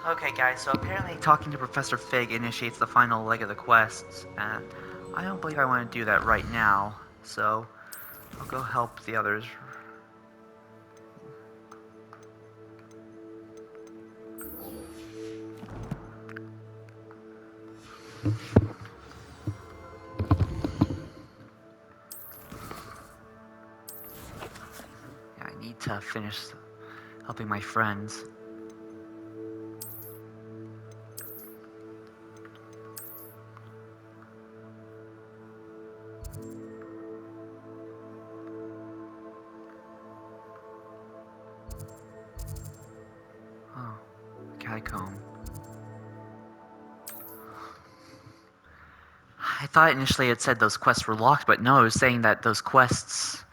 Okay, guys, so apparently talking to Professor Fig initiates the final leg of the quests, and I don't believe I want to do that right now, so I'll go help the others. Yeah, I need to finish helping my friends. Oh, catacomb. I thought initially it said those quests were locked, but no, it was saying that those quests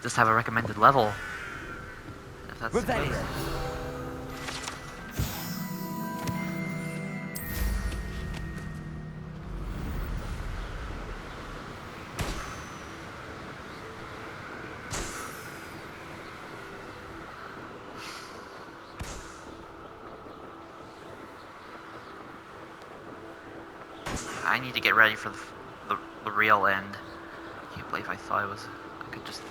just have a recommended level. If that's the case. I need to get ready for the real end. I can't believe I thought I could just...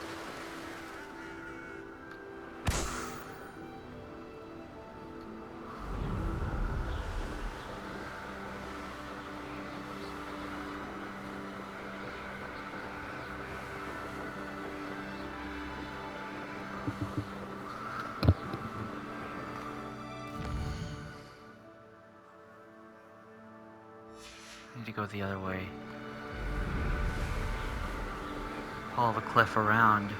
I need to go the other way. Follow the cliff around.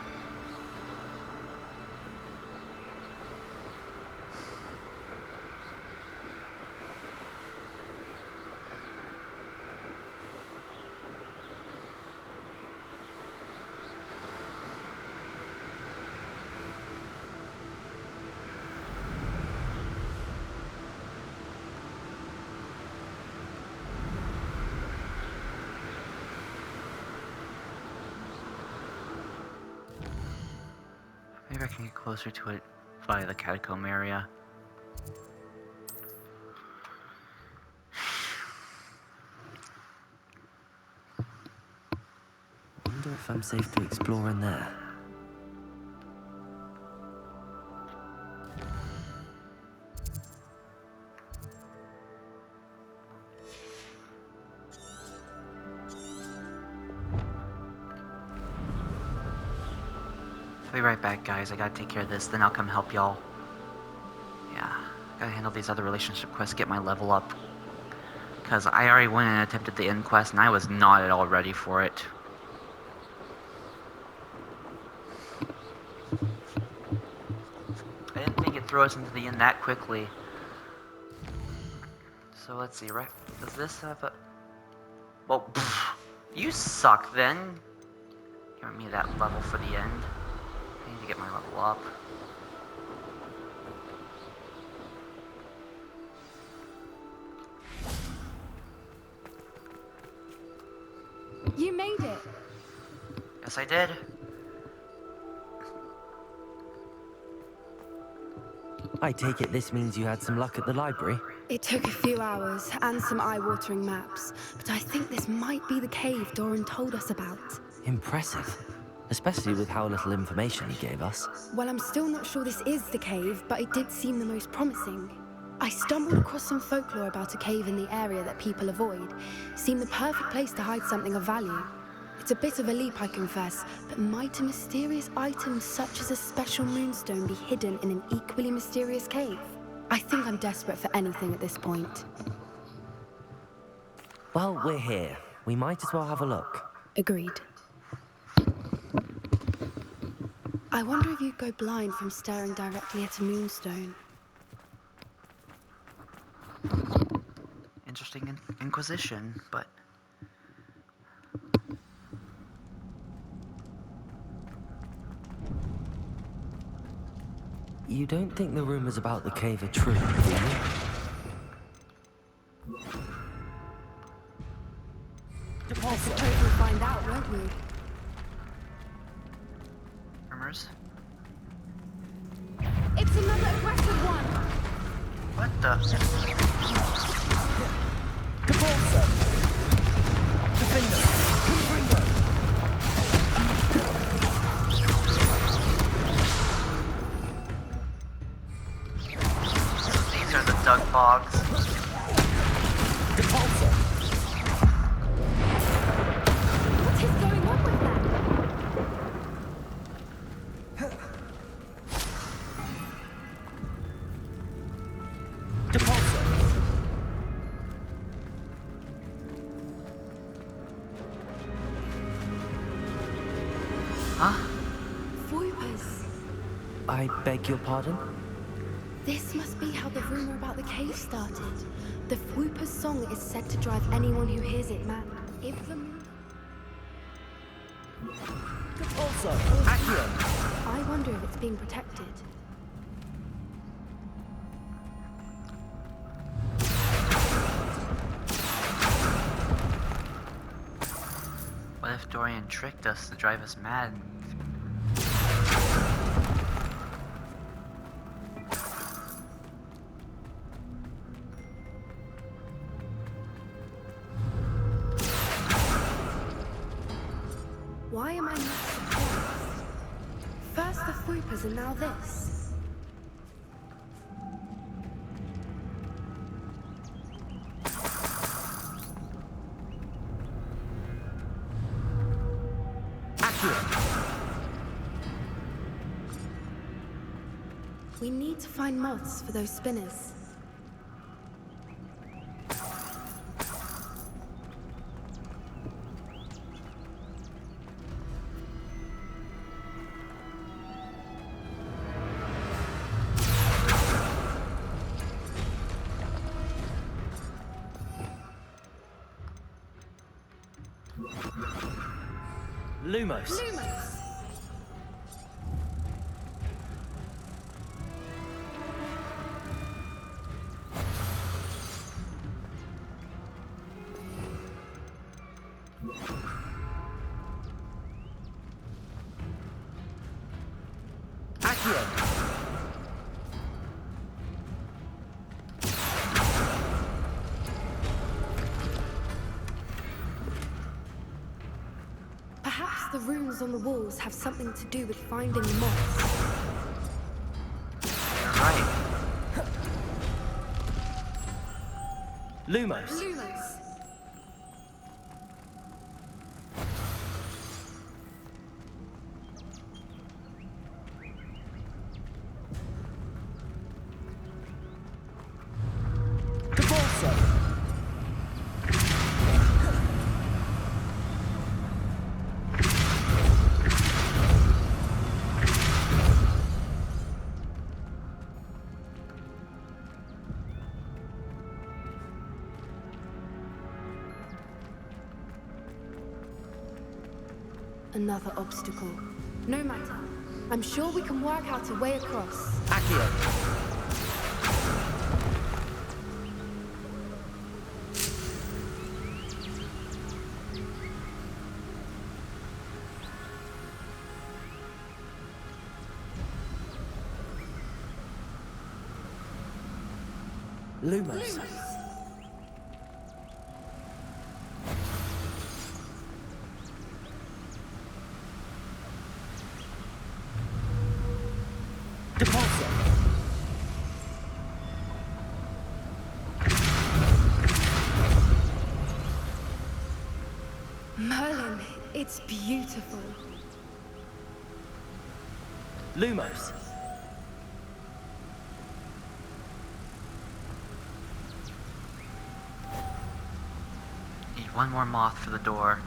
Maybe I can get closer to it via the catacomb area. Wonder if I'm safe to explore in there. I'll be right back, guys. I gotta take care of this, then I'll come help y'all. Yeah, gotta handle these other relationship quests, get my level up. Because I already went and attempted the end quest, and I was not at all ready for it. I didn't think it'd throw us into the end that quickly. So let's see, right? Does this have a... Well, pfft, you suck then. Giving me that level for the end. I need to get my level up. You made it! Yes, I did. I take it this means you had some luck at the library? It took a few hours and some eye-watering maps, but I think this might be the cave Doran told us about. Impressive. Especially with how little information he gave us. Well, I'm still not sure this is the cave, but it did seem the most promising. I stumbled across some folklore about a cave in the area that people avoid. Seemed the perfect place to hide something of value. It's a bit of a leap, I confess, but might a mysterious item such as a special moonstone be hidden in an equally mysterious cave? I think I'm desperate for anything at this point. Well, we're here. We might as well have a look. Agreed. I wonder if you'd go blind from staring directly at a moonstone. Interesting inquisition, but... You don't think the rumors about the cave are true, do you? I suppose we'll find out, won't we? Rumors? It's another aggressive one! What the... Boggs. Repulsor! What is going on with that? Repulsor! Huh? Voipers. I beg your pardon? This must be how the rumor about the cave started. The Fwooper's song is said to drive anyone who hears it mad. If the Repulsor! Accio! I wonder if it's being protected. What if Dorian tricked us to drive us mad? Why am I not surprised? First the Fwoopers and now this. We need to find moths for those spinners. Lumos! Lumos! Accio! Perhaps the runes on the walls have something to do with finding the moths. You're right. Lumos! Lumos! Repulsor! Another obstacle. No matter. I'm sure we can work out a way across. Accio! Lumos! Repulsor! Merlin, it's beautiful. Lumos! Need one more moth for the door.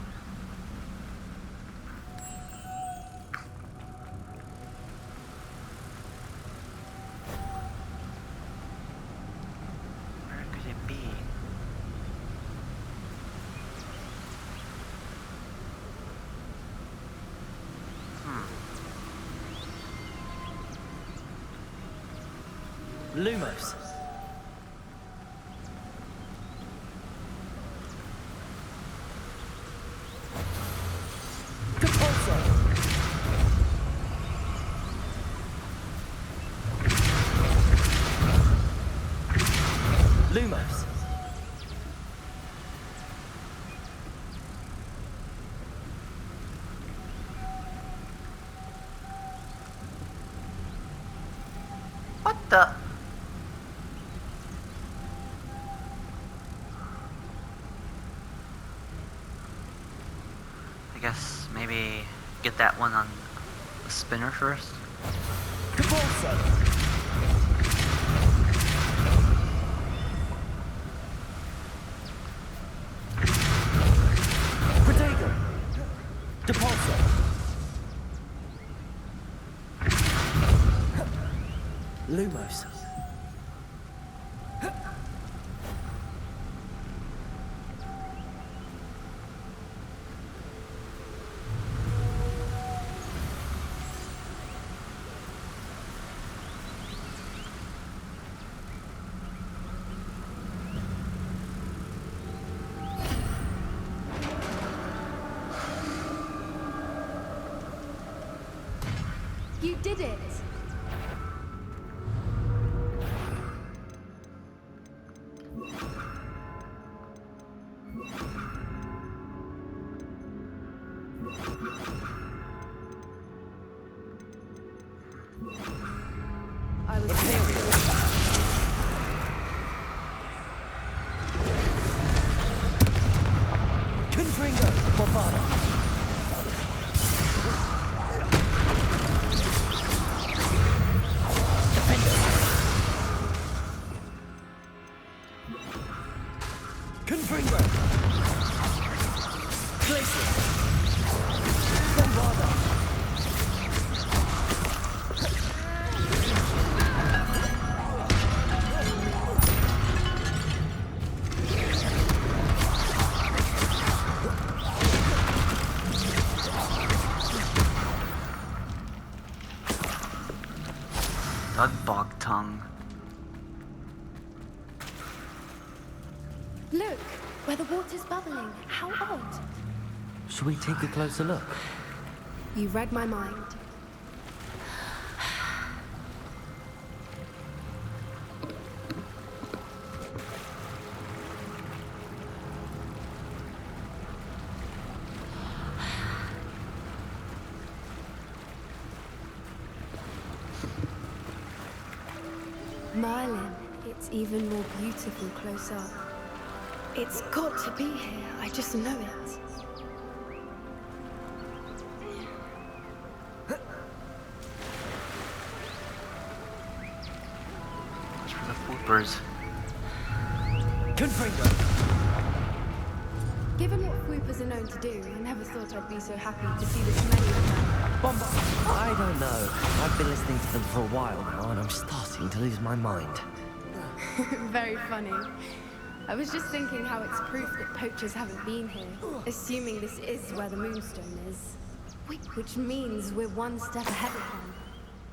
Where could it be? Lumos! Repulsor! Lumos! What the? I guess maybe get that one on the spinner first. Protego! Depulso! Lumos. You did it! I was Confringo! Bombada! Confringo! Places! Bombada! Bog tongue. Look, where the water's bubbling. How odd. Should we take a closer look? You read my mind. Merlin, it's even more beautiful close up. It's got to be here, I just know it. It's for the swoopers. Confringo! Given what swoopers are known to do, I never thought I'd be so happy to see this many of them. Bomba! I don't know. I've been listening to them for a while now, and I'm starting to lose my mind. Very funny. I was just thinking how it's proof that poachers haven't been here, assuming this is where the Moonstone is. Which means we're one step ahead of them.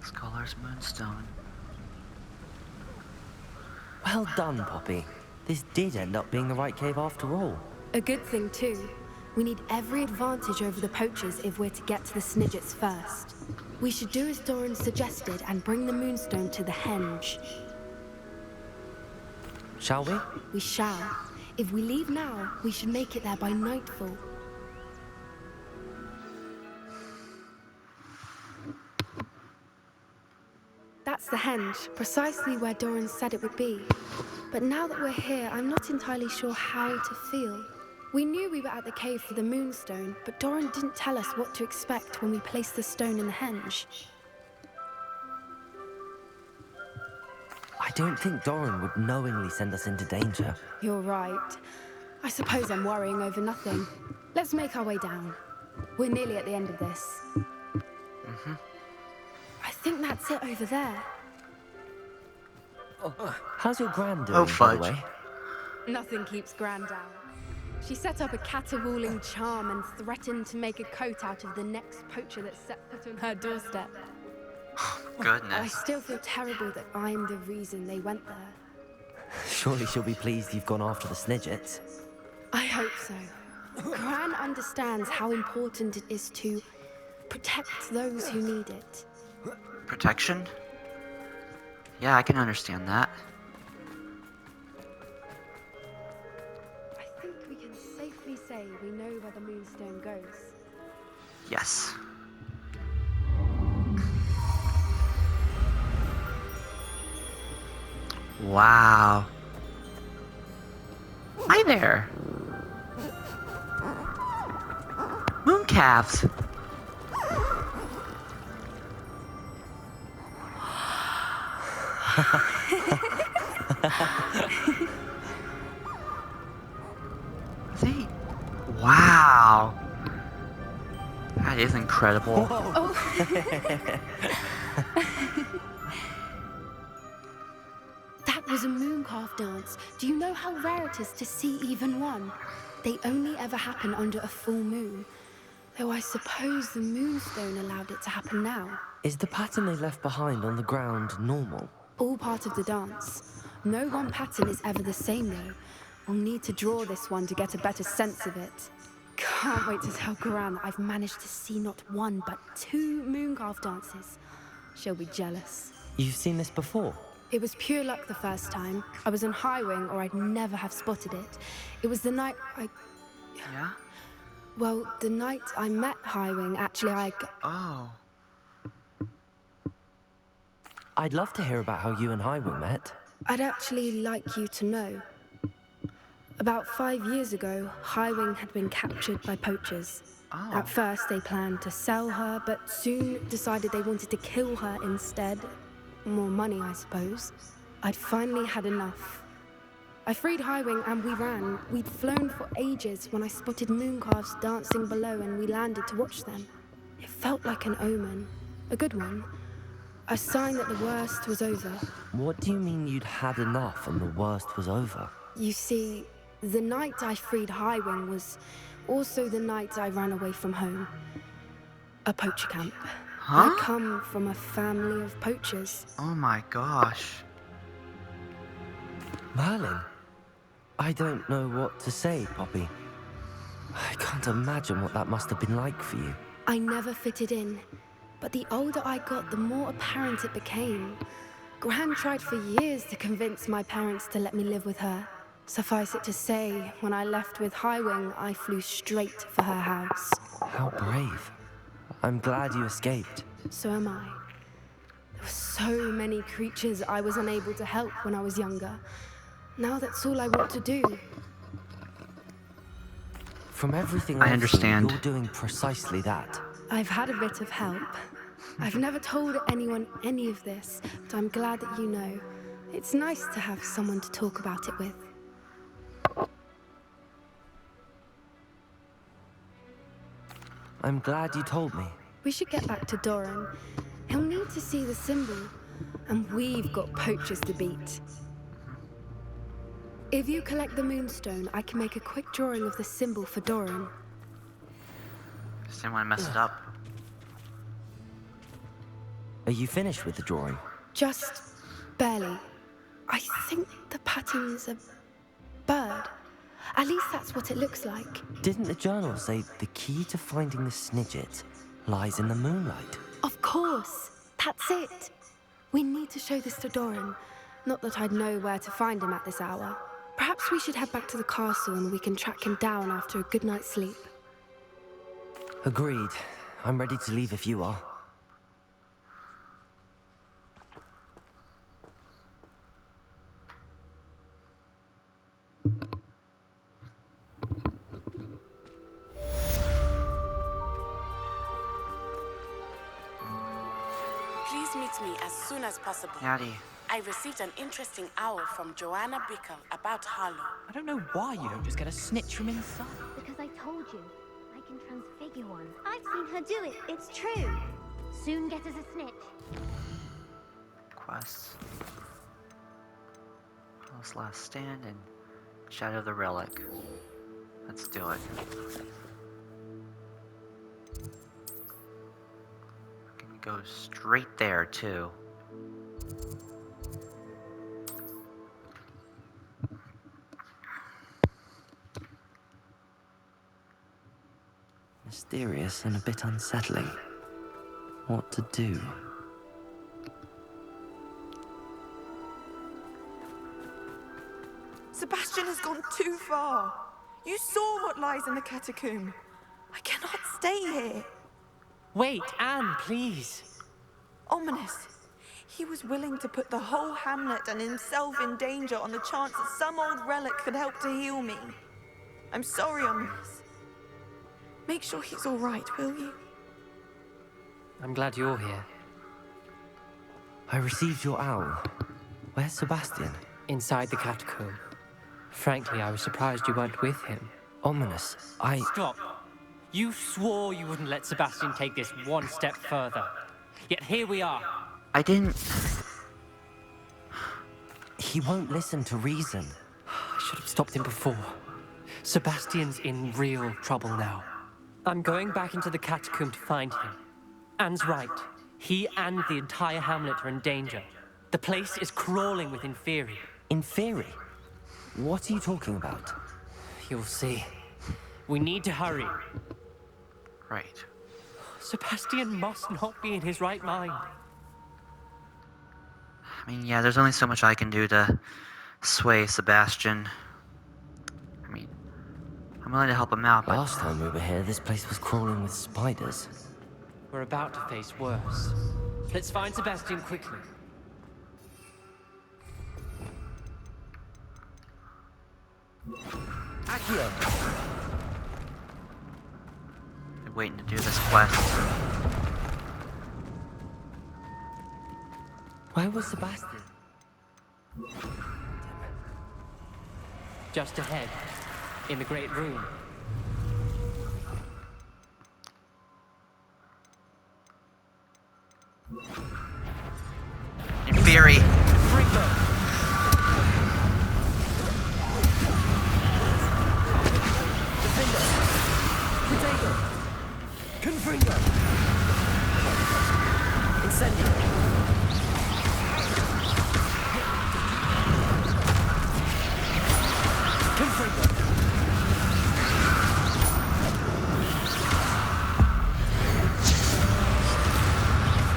Scholar's Moonstone. Well done, Poppy. This did end up being the right cave after all. A good thing, too. We need every advantage over the poachers if we're to get to the Snidgets first. We should do as Doran suggested and bring the Moonstone to the henge. Shall we? We shall. If we leave now, we should make it there by nightfall. That's the henge, precisely where Doran said it would be. But now that we're here, I'm not entirely sure how to feel. We knew we were at the cave for the Moonstone, but Doran didn't tell us what to expect when we placed the stone in the henge. I don't think Doran would knowingly send us into danger. You're right. I suppose I'm worrying over nothing. Let's make our way down. We're nearly at the end of this. I think that's it over there. How's your gran doing, Oh, by fudge. the way? Nothing keeps Gran down. She set up a caterwauling charm and threatened to make a coat out of the next poacher that set foot on her doorstep. I Goodness. still feel terrible that I'm the reason they went there. Surely she'll be pleased you've gone after the Snidgets. I hope so. Gran understands how important it is to protect those who need it. Protection? Yeah, I can understand that. I think we can safely say we know where the Moonstone goes. Yes. Wow. Hi there. Moon calves. See? Wow. That is incredible. That was a mooncalf dance. Do you know how rare it is to see even one? They only ever happen under a full moon. Though I suppose the moonstone allowed it to happen now. Is the pattern they left behind on the ground normal? All part of the dance. No one pattern is ever the same though. We'll need to draw this one to get a better sense of it. Can't wait to tell Gran that I've managed to see not one but 2 mooncalf dances. She'll be jealous. You've seen this before? It was pure luck the first time. I was on High Wing or I'd never have spotted it. It was the night Yeah? Well, the night I met High Wing, actually Oh. I'd love to hear about how you and Highwing met. I'd actually like you to know. About 5 years ago, High Wing had been captured by poachers. Oh. At first, they planned to sell her, but soon decided they wanted to kill her instead. More money, I suppose. I'd finally had enough. I freed High Wing and we ran. We'd flown for ages when I spotted mooncalves dancing below and we landed to watch them. It felt like an omen. A good one. A sign that the worst was over. What do you mean you'd had enough and the worst was over? You see, the night I freed High Wing was also the night I ran away from home. A poacher camp. Huh? I come from a family of poachers. Oh my gosh. Merlin? I don't know what to say, Poppy. I can't imagine what that must have been like for you. I never fitted in, but the older I got, the more apparent it became. Gran tried for years to convince my parents to let me live with her. Suffice it to say, when I left with High Wing, I flew straight for her house. How brave. I'm glad you escaped. So am I. There were so many creatures I was unable to help when I was younger. Now that's all I want to do. From everything I I've understand. seen, you're doing precisely that. I've had a bit of help. I've never told anyone any of this, but I'm glad that you know. It's nice to have someone to talk about it with. I'm glad you told me. We should get back to Doran. He'll need to see the symbol, and we've got poachers to beat. If you collect the moonstone, I can make a quick drawing of the symbol for Doran. Just didn't want to mess it up. Are you finished with the drawing? Just barely. I think the pattern's a bird. At least that's what it looks like. Didn't the journal say the key to finding the Snidget lies in the moonlight? Of course. That's it. We need to show this to Doran. Not that I'd know where to find him at this hour. Perhaps we should head back to the castle and we can track him down after a good night's sleep. Agreed. I'm ready to leave if you are. Please meet me as soon as possible. Yadi. I received an interesting owl from Joanna Bickle about Harlow. I don't know why you don't just get a snitch from inside. Because I told you, I can transfigure one. I've seen her do it, it's true. Soon get us a snitch. Quests. Last stand and Shadow the Relic. Let's do it. Can go straight there too. Mysterious and a bit unsettling. What to do? Sebastian has gone too far. You saw what lies in the catacomb. I cannot stay here. Wait, Anne, please. Ominous. He was willing to put the whole hamlet and himself in danger on the chance that some old relic could help to heal me. I'm sorry, Ominous. Make sure he's all right, will you? I'm glad you're here. I received your owl. Where's Sebastian? Inside the catacomb. Frankly, I was surprised you weren't with him. Ominous. Stop. You swore you wouldn't let Sebastian take this one step further. Yet here we are. I didn't... He won't listen to reason. I should have stopped him before. Sebastian's in real trouble now. I'm going back into the catacomb to find him. Anne's right. He and the entire hamlet are in danger. The place is crawling with Inferi. Inferi? What are you talking about? You'll see. We need to hurry. Right. Sebastian must not be in his right mind. I mean, yeah, there's only so much I can do to sway Sebastian. I mean, I'm willing to help him out, but... Last time we were here, this place was crawling with spiders. We're about to face worse. Let's find Sebastian quickly. Accio! I'm waiting to do this quest. Where was Sebastian? Just ahead, in the Great Room. Inferi! Confringo! Incendio! Confringo!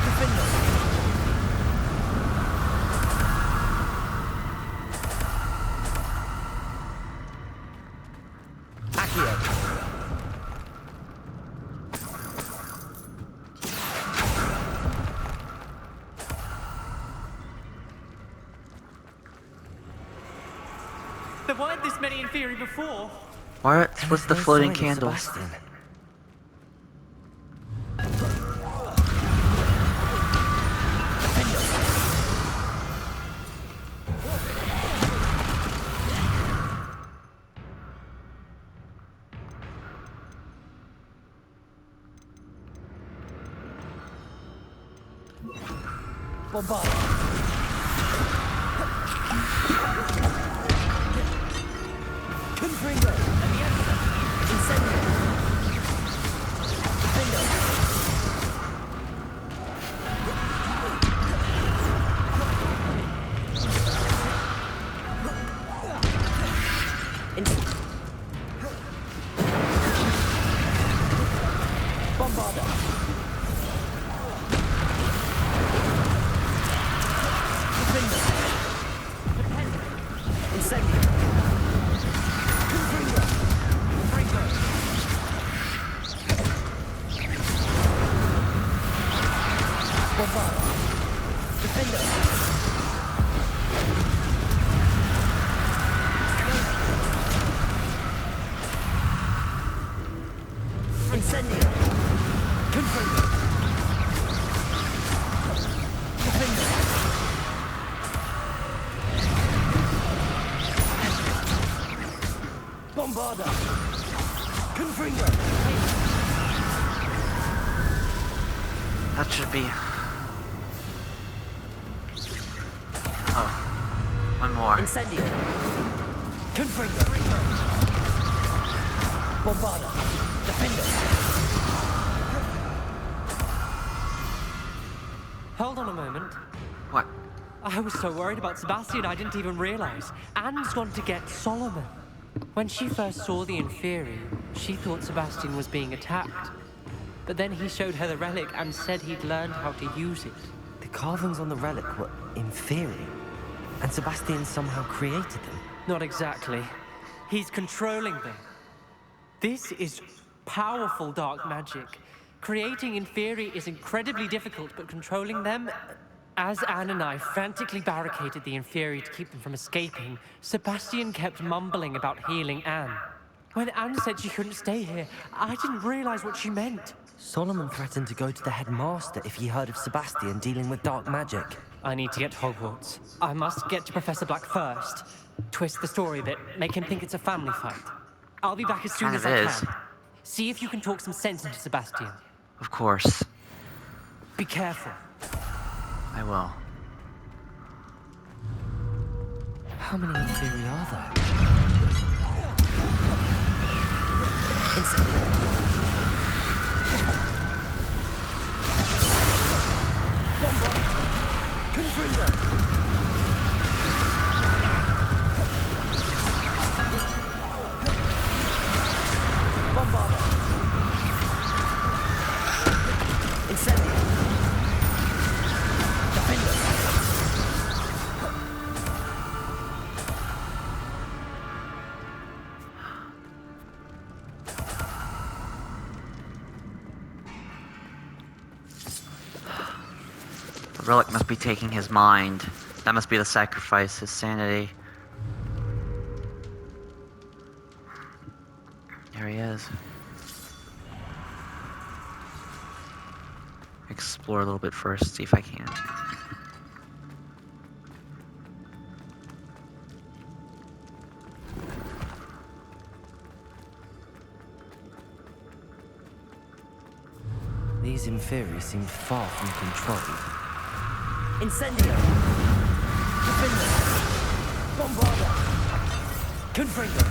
Confringo! Accio! There weren't this many Inferi before. What's with the No floating sign of candles? Sebastian. Bombard! Confringo! Incendio! Defendo! Bombarda! Defendo! Incendio! Confringo! Confringo! Bombarda! Defendo! Incendio! Confringo! Defendo! Bombarda! Confringo! That should be... Oh. One more. Incendio! Confringo! Bombarda! Defendo! Hold on a moment. What? I was so worried about Sebastian I didn't even realize. Anne's gone to get Solomon. When she first saw the Inferi, she thought Sebastian was being attacked. But then he showed her the relic and said he'd learned how to use it. The carvings on the relic were Inferi, and Sebastian somehow created them. Not exactly. He's controlling them. This is powerful dark magic. Creating Inferi is incredibly difficult, but controlling them... As Anne and I frantically barricaded the Inferi to keep them from escaping, Sebastian kept mumbling about healing Anne. When Anne said she couldn't stay here, I didn't realize what she meant. Solomon threatened to go to the headmaster if he heard of Sebastian dealing with dark magic. I need to get to Hogwarts. I must get to Professor Black first. Twist the story a bit, make him think it's a family fight. I'll be back as soon Kind as of I is. can. See if you can talk some sense into Sebastian. Of course. Be careful. I will. How many Inferi are there? The relic must be taking his mind. That must be the sacrifice, his sanity. There he is. Explore a little bit first, see if I can. These Inferi seem far from controlled. Incendio! Defender! Bombarda! Confringo!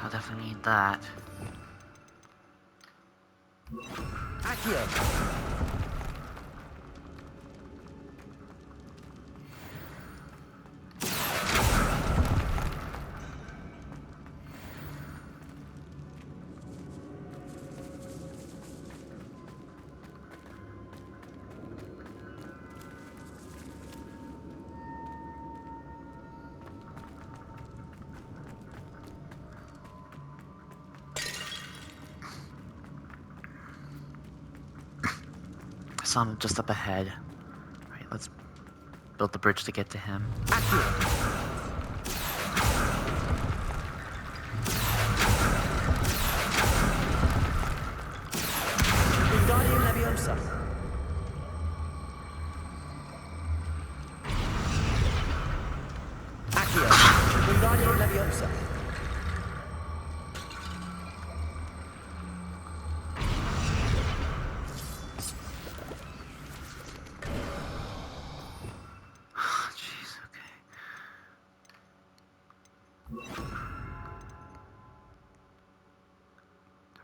I'll definitely need that. Accio! I saw him just up ahead. Alright, let's build the bridge to get to him. Wingardium Leviosa! Accio! Wingardium Leviosa! Jeez, okay.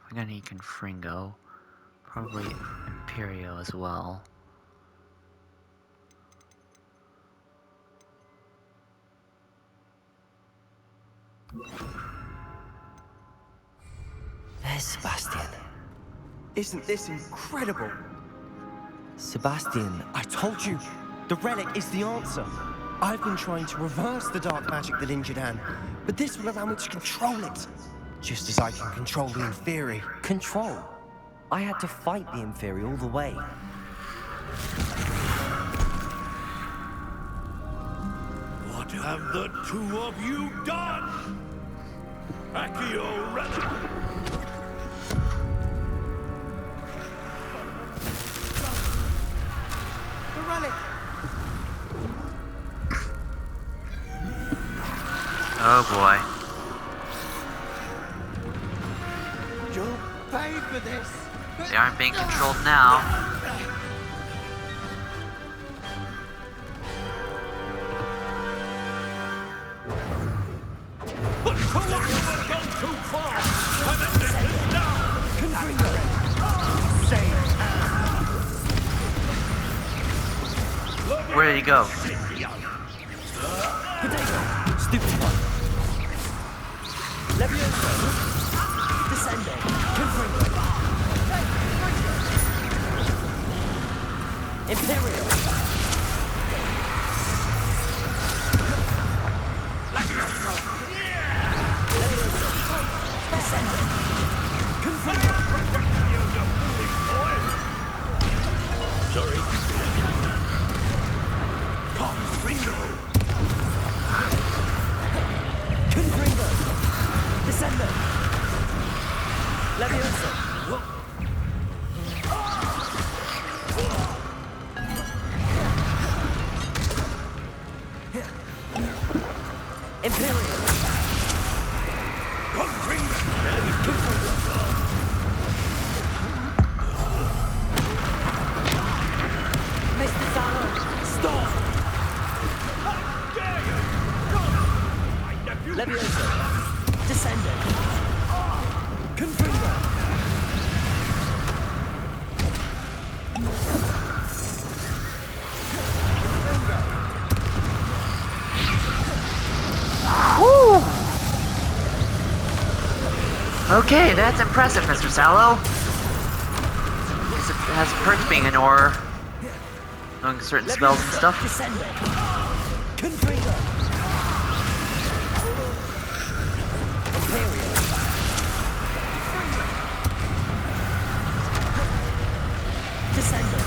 We're gonna need Confringo. Probably Imperio as well. There's Sebastian. Isn't this incredible? Sebastian, I told you, the relic is the answer. I've been trying to reverse the dark magic that injured Anne, but this will allow me to control it. Just as I can control the Inferi. control. I had to fight the Inferi all the way. What have the two of you done? Accio Relic! The relic! Oh boy. You'll pay for this! They aren't being controlled now. But two of you have gone too far! I'm ending this now! Where did he go? Stupid one. Leviosa! Descendo! Confringo! Imperial! Sorry. Confringo! Confringo! Descendo! Levioso! Imperial! Confringo! Mr. Salo! Stop! How dare you! Come! My nephew! Levioso! Descendo! Confringo! Whew. Okay, that's impressive, Mr. Sallow. It has perks being an aura, knowing certain spells and stuff. Descendo! Confringo! Imperial! Descendo!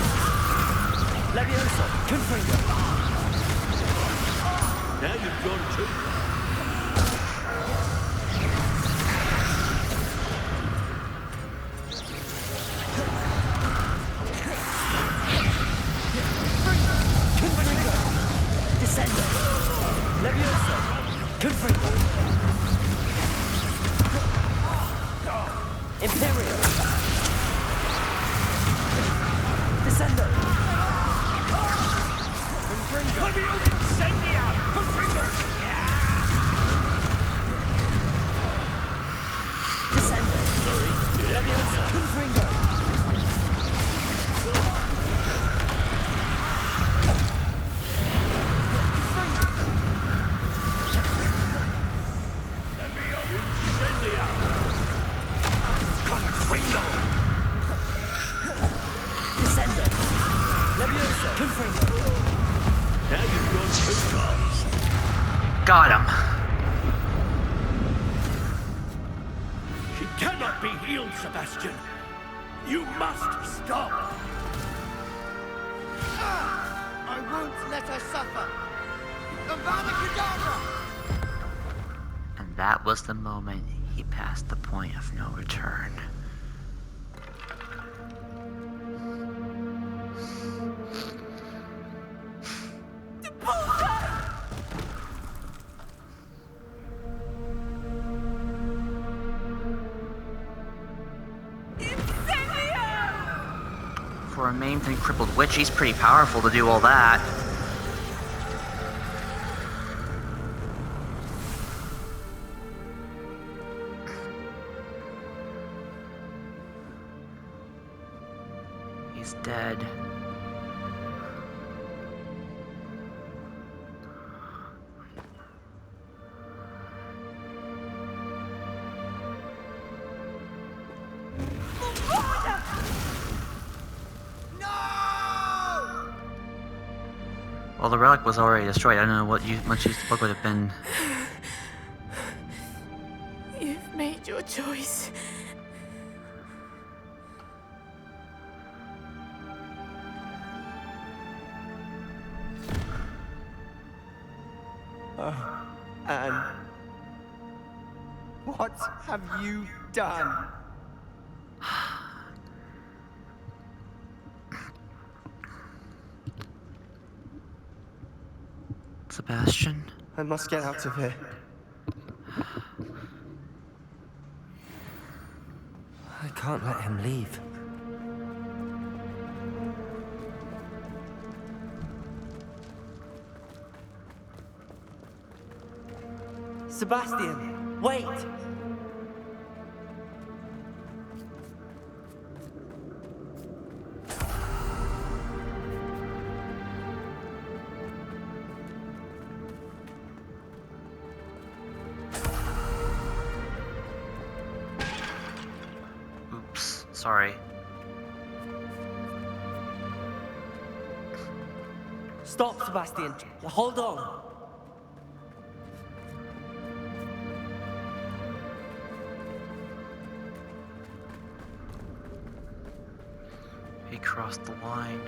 Levioso! Confringo! Now you've gone too far. Confringo! Descendo! Levioso! Confringo! Imperial! Descendo! Confringo! Descendo! Levioso! Confringo! Descendo! Levioso! Confringo! Now you've gone too far. Got him. She cannot be healed, Sebastian. You must stop. I won't let her suffer. Avada Kedavra! And that was the moment he passed the point of no return. For a maimed and crippled witch, he's pretty powerful to do all that. He's dead. Well, the relic was already destroyed. I don't know what much use the book would have been. You've made your choice. Anne, what have you done? Sebastian? I must get out of here. I can't let him leave. Sebastian, wait! Oops, sorry. Stop, Sebastian. Hold on. He crossed the line.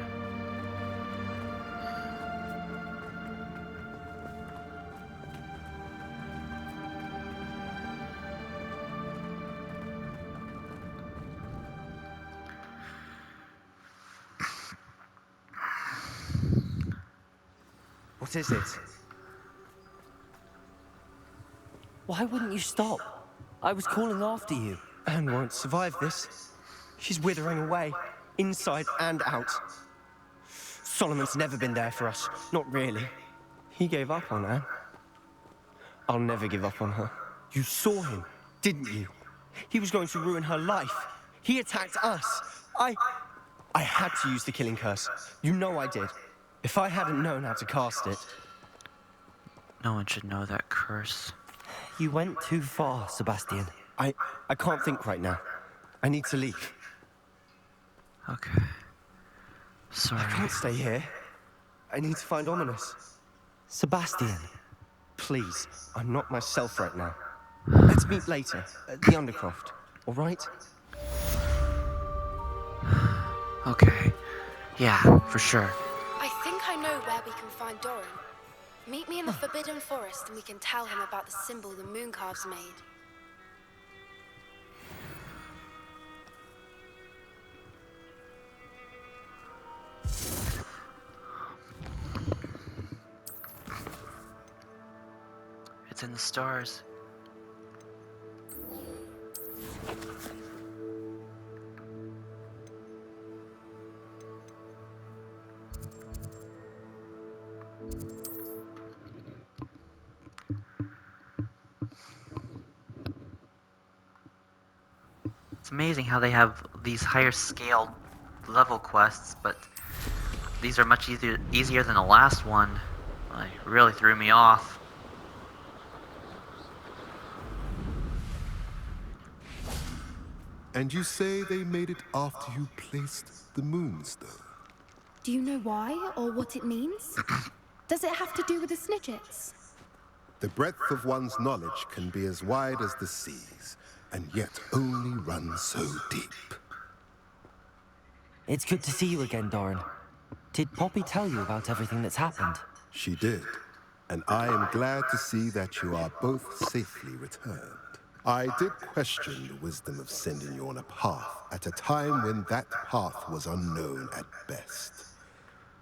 What is it? Why wouldn't you stop? I was calling after you. Anne won't survive this. She's withering away, inside and out. Solomon's never been there for us, not really. He gave up on Anne. I'll never give up on her. You saw him, didn't you? He was going to ruin her life. He attacked us. I had to use the killing curse. You know I did. If I hadn't known how to cast it... No one should know that curse. You went too far, Sebastian. I can't think right now. I need to leave. Okay. Sorry. I can't stay here. I need to find Ominous. Sebastian. Please, I'm not myself right now. Let's meet later, at the Undercroft, all right? Okay. Yeah, for sure. I think I know where we can find Doran. Meet me in the Forbidden Forest and we can tell him about the symbol the Mooncalves made. It's in the stars. It's amazing how they have these higher scale level quests, but these are much easier than the last one. It really threw me off. And you say they made it after you placed the Moonstone? Do you know why or what it means? Does it have to do with the Snidgets? The breadth of one's knowledge can be as wide as the seas, and yet only run so deep. It's good to see you again, Doran. Did Poppy tell you about everything that's happened? She did, and I am glad to see that you are both safely returned. I did question the wisdom of sending you on a path at a time when that path was unknown at best,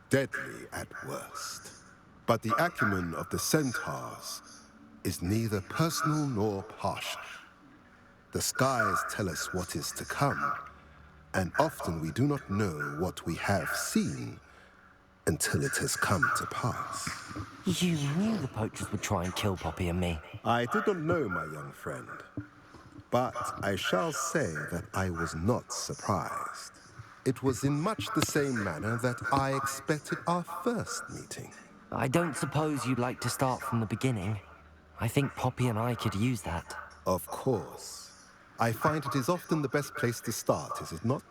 deadly at worst. But the acumen of the centaurs is neither personal nor partial. The skies tell us what is to come, and often we do not know what we have seen until it has come to pass. You knew the poachers would try and kill Poppy and me. I did not know, my young friend, but I shall say that I was not surprised. It was in much the same manner that I expected our first meeting. I don't suppose you'd like to start from the beginning. I think Poppy and I could use that. Of course. I find it is often the best place to start, is it not?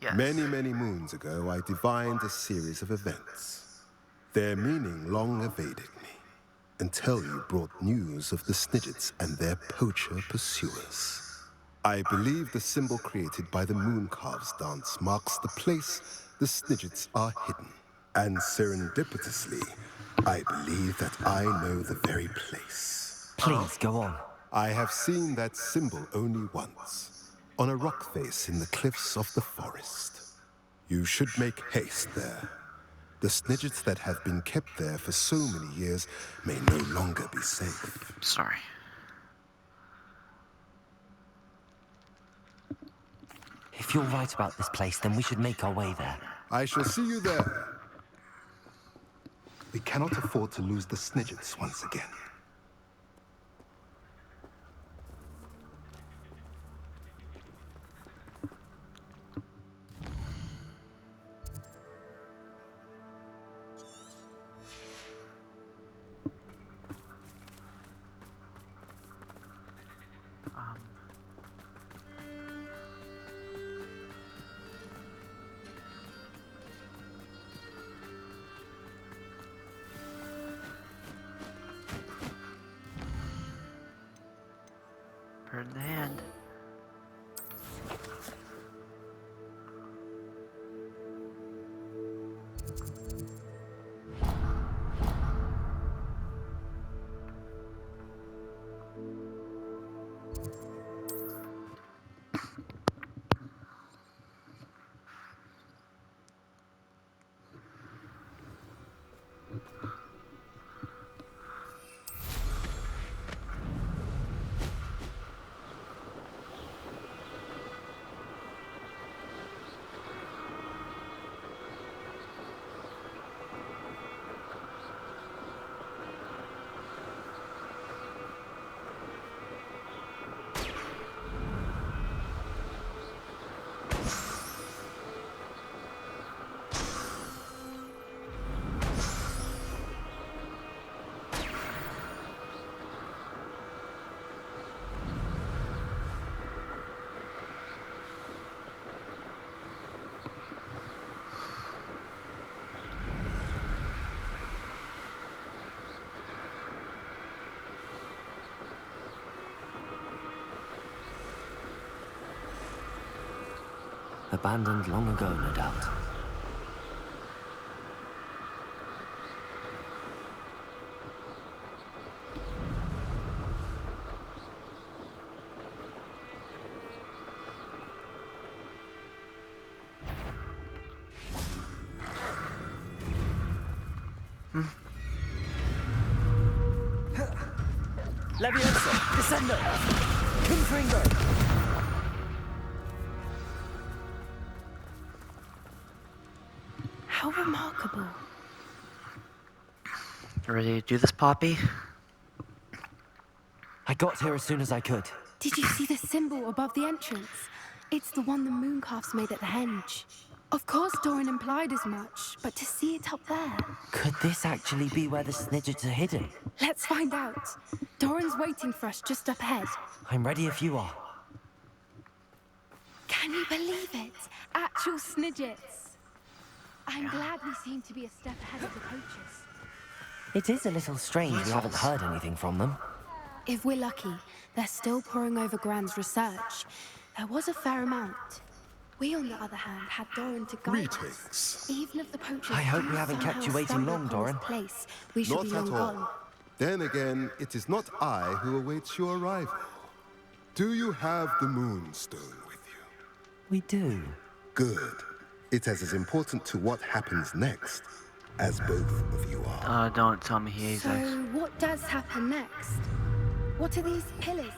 Yes. Many, many moons ago, I divined a series of events. Their meaning long evaded me, until you brought news of the Snidgets and their poacher pursuers. I believe the symbol created by the Mooncalves dance marks the place the Snidgets are hidden. And serendipitously, I believe that I know the very place. Please, go on. I have seen that symbol only once, on a rock face in the cliffs of the forest. You should make haste there. The Snidgets that have been kept there for so many years may no longer be safe. Sorry. If you're right about this place, then we should make our way there. I shall see you there. We cannot afford to lose the Snidgets once again. Bird in the hand. Abandoned long ago, no doubt. Leviosa! Descendo! Confringo! How remarkable. You ready to do this, Poppy? I got here as soon as I could. Did you see the symbol above the entrance? It's the one the mooncalves made at the henge. Of course Doran implied as much, but to see it up there... Could this actually be where the Snidgets are hidden? Let's find out. Doran's waiting for us just up ahead. I'm ready if you are. Can you believe it? Actual Snidgets. I'm glad we seem to be a step ahead of the poachers. It is a little strange we haven't heard anything from them. If we're lucky, they're still poring over Gran's research. There was a fair amount. We, on the other hand, had Doran to guide us. Greetings. Even if the poachers I hope do we haven't kept somehow you waiting stumble long, upon Doran. this place, we should Not be at long all. gone. Then again, it is not I who awaits your arrival. Do you have the Moonstone with you? We do. Good. It is as important to what happens next as both of you are. Don't tell me he's So, what does happen next? What are these pillars?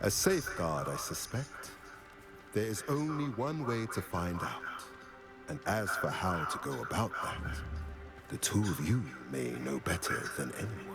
A safeguard, I suspect. There is only one way to find out. And as for how to go about that, the two of you may know better than anyone.